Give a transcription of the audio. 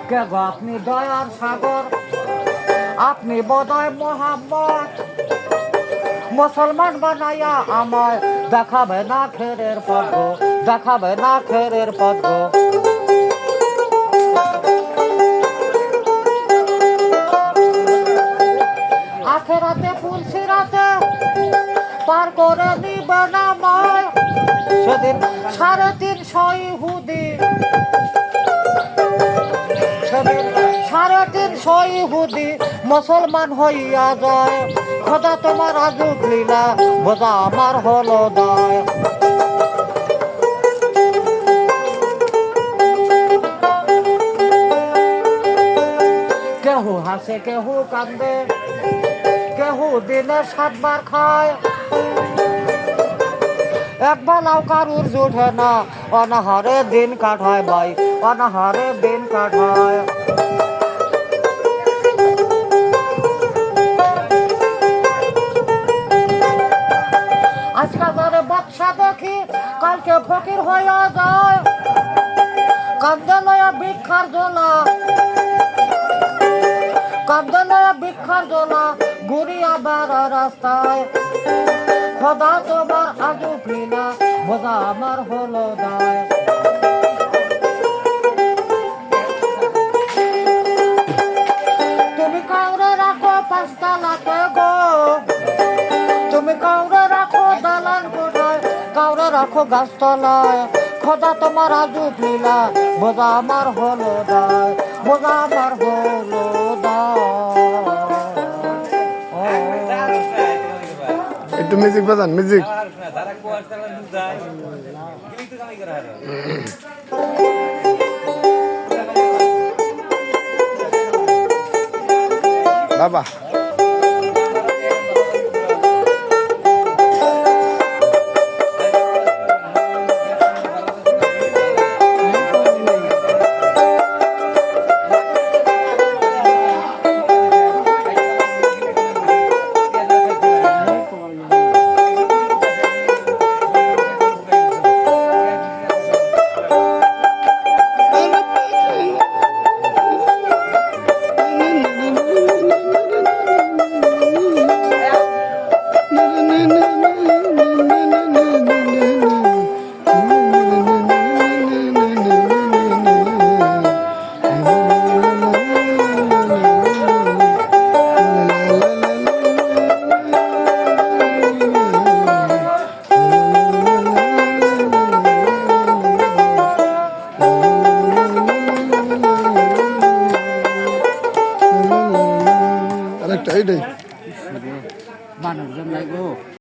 কে গো আপনি দয়ার সাগর, আপনি বোধহয় মোহাম্মদ, মুসলমান বানাইয়া আমায় দেখাবে না খেরের পথ গো, দেখাবে না খেরের পথ গো। আখেরাতে ফুলসিরাতে পার করে নিবে না মায়, সেদিন 350 ইহুদি, সেদিন 350 ইহুদি মুসলমান হইয়া যায়। খোদা তোমার আজব লীলা বোঝা আমার হলো দায়। কেহু হাসে কেহু কান্দে, কেহু দিনে 7 বার খায়, একবেলাও কারুর জুটে না, অনাহারে দিন কাটায় ভাই, অনাহারে দিন কাটায়। আজকাল ধরে বাদশা দেখি কালকে ফকির হইয়া যায়, কান্দে লয়া ভিক্ষার জোলা, কান্দে লয়া ভিক্ষার জোলা ঘুরিয়া বেড়া রাস্তায়। খোদা তোমার আজব লীলা বোঝা আমার হলো দায়। তুমি কাউরে রাখো 5 তালাতে গো, তুমি কাউরে রাখো দালান কোঠায়, কাউরে রাখো গাছতলায়। খোদা তোমার আজব লীলা বোঝা আমার হলো দায়, বোঝা আমার হলো দায়। একটু মিউজিক বাজান, মিউজিক। বাবা আরেকটা এইটাই মানুষজন নাই গো।